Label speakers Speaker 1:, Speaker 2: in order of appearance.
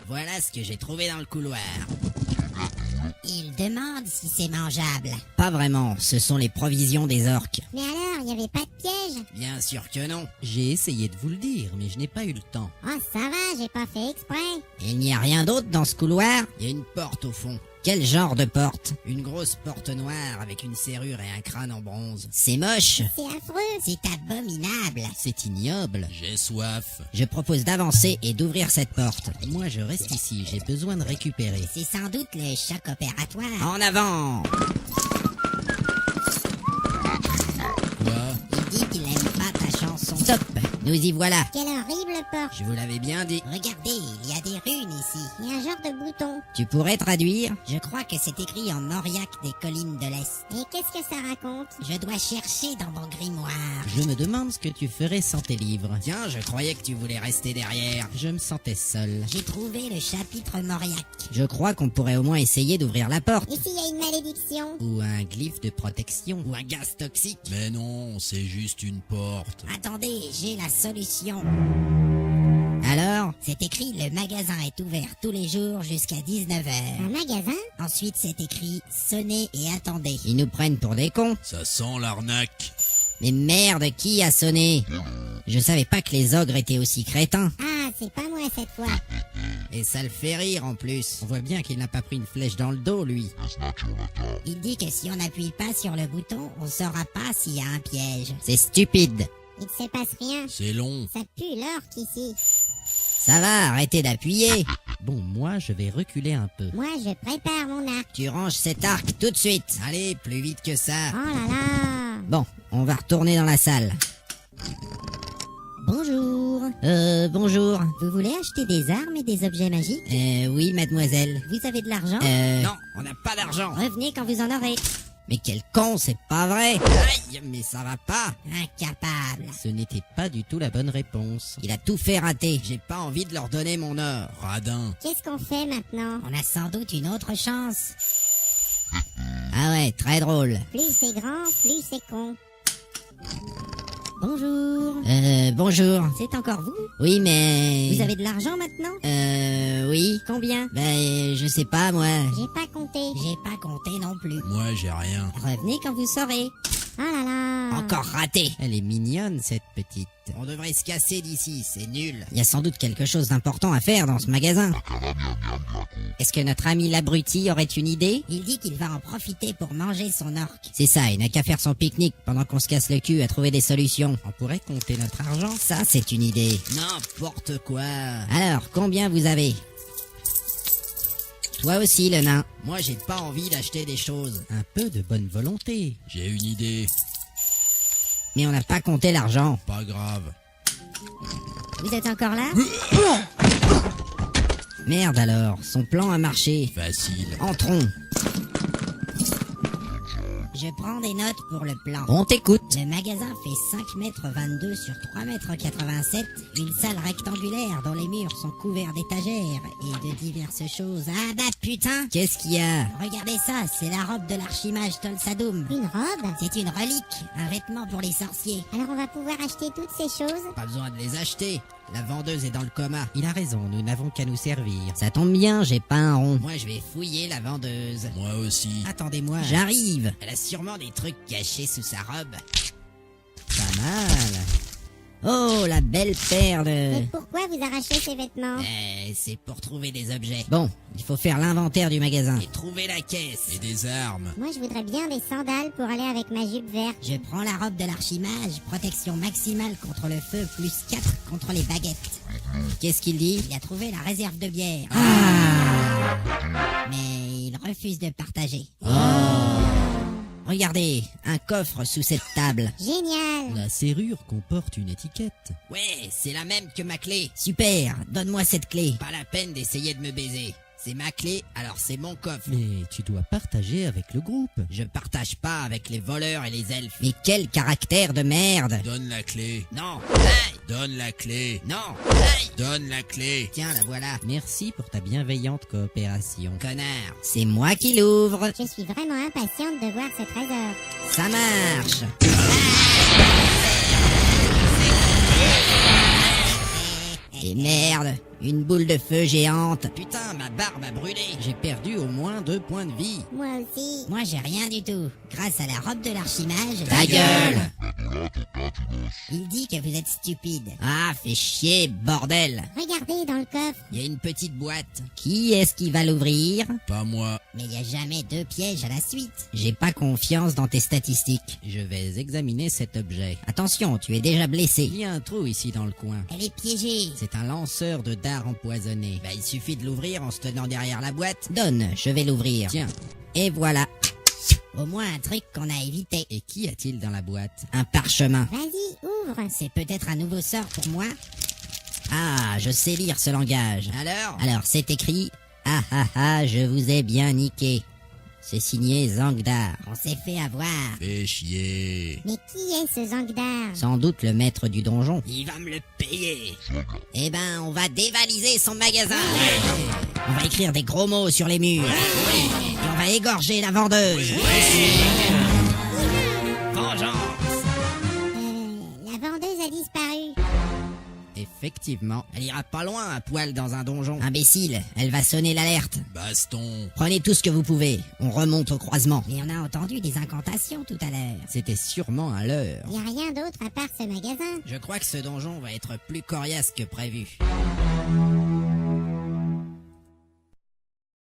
Speaker 1: voilà ce que j'ai trouvé dans le couloir.
Speaker 2: Il demande si c'est mangeable.
Speaker 1: Pas vraiment, ce sont les provisions des orques.
Speaker 2: Mais alors, il n'y avait pas de piège?
Speaker 1: Bien sûr que non.
Speaker 3: J'ai essayé de vous le dire, mais je n'ai pas eu le temps.
Speaker 2: Oh, ça va, j'ai pas fait exprès.
Speaker 1: Il n'y a rien d'autre dans ce couloir? Il y a une porte au fond. Quel genre de porte? Une grosse porte noire avec une serrure et un crâne en bronze. C'est moche.
Speaker 2: C'est affreux. C'est abominable.
Speaker 3: C'est ignoble.
Speaker 4: J'ai soif.
Speaker 1: Je propose d'avancer et d'ouvrir cette porte.
Speaker 3: Moi, je reste ici, j'ai besoin de récupérer.
Speaker 2: C'est sans doute le choc opératoire.
Speaker 1: En avant!
Speaker 4: Quoi?
Speaker 2: Il dit qu'il aime pas ta chanson.
Speaker 1: Stop! Nous y voilà.
Speaker 2: Quelle horrible porte.
Speaker 1: Je vous l'avais bien dit.
Speaker 2: Regardez, il y a des runes ici. Il y a un genre de bouton.
Speaker 1: Tu pourrais traduire?
Speaker 2: Je crois que c'est écrit en Auriac des collines de l'Est. Et qu'est-ce que ça raconte? Je dois chercher dans mon grimoire.
Speaker 3: Je me demande ce que tu ferais sans tes livres.
Speaker 1: Tiens, je croyais que tu voulais rester derrière.
Speaker 3: Je me sentais seul.
Speaker 2: J'ai trouvé le chapitre Mauriac.
Speaker 1: Je crois qu'on pourrait au moins essayer d'ouvrir la porte.
Speaker 2: Et s'il y a une malédiction?
Speaker 3: Ou un glyphe de protection.
Speaker 1: Ou un gaz toxique.
Speaker 4: Mais non, c'est juste une porte.
Speaker 2: Attendez, j'ai la solution.
Speaker 1: Alors?
Speaker 2: C'est écrit le magasin est ouvert tous les jours jusqu'à 19h. Un magasin? Ensuite c'est écrit sonnez et attendez.
Speaker 1: Ils nous prennent pour des cons.
Speaker 4: Ça sent l'arnaque.
Speaker 1: Mais merde, qui a sonné? Je savais pas que les ogres étaient aussi crétins.
Speaker 2: Ah, c'est pas moi cette fois.
Speaker 1: Et ça le fait rire en plus.
Speaker 3: On voit bien qu'il n'a pas pris une flèche dans le dos, lui.
Speaker 2: Il dit que si on n'appuie pas sur le bouton, on saura pas s'il y a un piège.
Speaker 1: C'est stupide.
Speaker 2: Il ne se passe rien.
Speaker 4: C'est long.
Speaker 2: Ça pue l'orque ici.
Speaker 1: Ça va, arrêtez d'appuyer.
Speaker 3: Bon, moi, je vais reculer un peu.
Speaker 2: Moi, je prépare mon arc.
Speaker 1: Tu ranges cet arc tout de suite. Allez, plus vite que ça.
Speaker 2: Oh là là.
Speaker 1: Bon, on va retourner dans la salle.
Speaker 2: Bonjour.
Speaker 1: Bonjour.
Speaker 2: Vous voulez acheter des armes et des objets magiques?
Speaker 1: Oui, mademoiselle.
Speaker 2: Vous avez de l'argent?
Speaker 1: Non, on n'a pas d'argent.
Speaker 2: Revenez quand vous en aurez.
Speaker 1: Mais quel con, c'est pas vrai. Aïe, mais ça va pas.
Speaker 2: Incapable.
Speaker 3: Ce n'était pas du tout la bonne réponse.
Speaker 1: Il a tout fait rater. J'ai pas envie de leur donner mon or.
Speaker 4: Radin.
Speaker 2: Qu'est-ce qu'on fait maintenant? On a sans doute une autre chance.
Speaker 1: Ah ouais, très drôle.
Speaker 2: Plus c'est grand, plus c'est con. Bonjour.
Speaker 1: Bonjour.
Speaker 2: C'est encore vous?
Speaker 1: Oui, mais...
Speaker 2: Vous avez de l'argent maintenant?
Speaker 1: Oui.
Speaker 2: Combien?
Speaker 1: Ben, je sais pas, moi.
Speaker 2: J'ai pas compté. J'ai pas compté non plus.
Speaker 4: Moi, j'ai rien.
Speaker 2: Revenez quand vous saurez. Oh là là.
Speaker 1: Encore raté.
Speaker 3: Elle est mignonne, cette petite.
Speaker 1: On devrait se casser d'ici, c'est nul. Il y a sans doute quelque chose d'important à faire dans ce magasin. Est-ce que notre ami l'abruti aurait une idée?
Speaker 2: Il dit qu'il va en profiter pour manger son orque.
Speaker 1: C'est ça, il n'a qu'à faire son pique-nique pendant qu'on se casse le cul à trouver des solutions.
Speaker 3: On pourrait compter notre argent.
Speaker 1: Ça, c'est une idée.
Speaker 4: N'importe quoi.
Speaker 1: Alors, combien vous avez? Toi aussi, le nain.
Speaker 4: Moi, j'ai pas envie d'acheter des choses.
Speaker 3: Un peu de bonne volonté.
Speaker 4: J'ai une idée.
Speaker 1: Mais on n'a pas compté l'argent.
Speaker 4: Pas grave.
Speaker 2: Vous êtes encore là?
Speaker 1: Merde alors, son plan a marché.
Speaker 4: Facile.
Speaker 1: Entrons.
Speaker 2: Je prends des notes pour le plan.
Speaker 1: On t'écoute.
Speaker 2: Le magasin fait 5 mètres 22 sur 3 mètres 87, une salle rectangulaire dont les murs sont couverts d'étagères et de diverses choses. Ah bah putain!
Speaker 1: Qu'est-ce qu'il y a?
Speaker 2: Regardez ça, c'est la robe de l'archimage Tolsadoum. Une robe? C'est une relique, un vêtement pour les sorciers. Alors on va pouvoir acheter toutes ces choses?
Speaker 4: Pas besoin de les acheter. La vendeuse est dans le coma.
Speaker 3: Il a raison, nous n'avons qu'à nous servir.
Speaker 1: Ça tombe bien, j'ai pas un rond.
Speaker 4: Moi, je vais fouiller la vendeuse. Moi aussi.
Speaker 3: Attendez-moi.
Speaker 1: J'arrive.
Speaker 4: Elle a sûrement des trucs cachés sous sa robe.
Speaker 3: Pas mal.
Speaker 1: Oh, la belle paire de...
Speaker 2: Et pourquoi vous arrachez ces vêtements?
Speaker 4: C'est pour trouver des objets.
Speaker 1: Bon, il faut faire l'inventaire du magasin.
Speaker 4: Et trouver la caisse. Et des armes.
Speaker 2: Moi je voudrais bien des sandales pour aller avec ma jupe verte. Je prends la robe de l'archimage, protection maximale contre le feu, plus 4 contre les baguettes.
Speaker 1: Qu'est-ce qu'il dit?
Speaker 2: Il a trouvé la réserve de bière. Mais il refuse de partager.
Speaker 1: Regardez, un coffre sous cette table.
Speaker 2: Génial!
Speaker 3: La serrure comporte une étiquette.
Speaker 4: Ouais, c'est la même que ma clé.
Speaker 1: Super, donne-moi cette clé.
Speaker 4: Pas la peine d'essayer de me baiser. C'est ma clé, alors c'est mon coffre.
Speaker 3: Mais tu dois partager avec le groupe.
Speaker 4: Je partage pas avec les voleurs et les elfes.
Speaker 1: Mais quel caractère de merde!
Speaker 4: Donne la clé. Non. Hey. Donne la clé. Non. Hey. Donne la clé. Tiens, la voilà.
Speaker 3: Merci pour ta bienveillante coopération.
Speaker 4: Connard.
Speaker 1: C'est moi qui l'ouvre.
Speaker 2: Je suis vraiment impatiente de voir ce trésor.
Speaker 1: Ça marche. Et merde, Une boule de feu géante. Putain, ma barbe a brûlé. J'ai perdu au moins 2 points de vie.
Speaker 2: Moi aussi. Moi, j'ai rien du tout. Grâce à la robe de l'archimage...
Speaker 1: Ta gueule!
Speaker 2: Il dit que vous êtes stupide.
Speaker 1: Ah, fais chier, bordel.
Speaker 2: Regardez dans le coffre.
Speaker 1: Il y a une petite boîte. Qui est-ce qui va l'ouvrir?
Speaker 4: Pas moi.
Speaker 2: Mais il n'y a jamais 2 pièges à la suite.
Speaker 1: J'ai pas confiance dans tes statistiques.
Speaker 3: Je vais examiner cet objet.
Speaker 1: Attention, tu es déjà blessé.
Speaker 3: Il y a un trou ici dans le coin.
Speaker 2: Elle est piégée.
Speaker 3: C'est un lanceur de dards empoisonné.
Speaker 1: Bah, il suffit de l'ouvrir en se tenant derrière la boîte. Donne, je vais l'ouvrir.
Speaker 3: Tiens,
Speaker 1: Et voilà,
Speaker 2: Au moins un truc qu'on a évité.
Speaker 3: et qu'y a-t-il dans la boîte?
Speaker 1: un parchemin.
Speaker 2: Vas-y, ouvre. C'est peut-être un nouveau sort pour moi.
Speaker 1: Ah, je sais lire ce langage. Alors, c'est écrit « Ah ah ah, je vous ai bien niqué ». C'est signé Zangdar.
Speaker 2: On s'est fait avoir.
Speaker 4: Fais chier.
Speaker 2: Mais qui est ce Zangdar?
Speaker 1: Sans doute le maître du donjon.
Speaker 4: Il va me le payer.
Speaker 1: Eh ben, on va dévaliser son magasin. On va écrire des gros mots sur les murs. Et on va égorger la vendeuse.
Speaker 4: Vengeance.
Speaker 2: La vendeuse a disparu.
Speaker 3: Effectivement.
Speaker 1: Elle ira pas loin à poil dans un donjon. Imbécile, elle va sonner l'alerte.
Speaker 4: Baston.
Speaker 1: Prenez tout ce que vous pouvez. On remonte au croisement.
Speaker 2: Mais on a entendu des incantations tout à l'heure.
Speaker 3: C'était sûrement un leurre.
Speaker 2: Il n'y a rien d'autre à part ce magasin.
Speaker 1: Je crois que ce donjon va être plus coriace que prévu.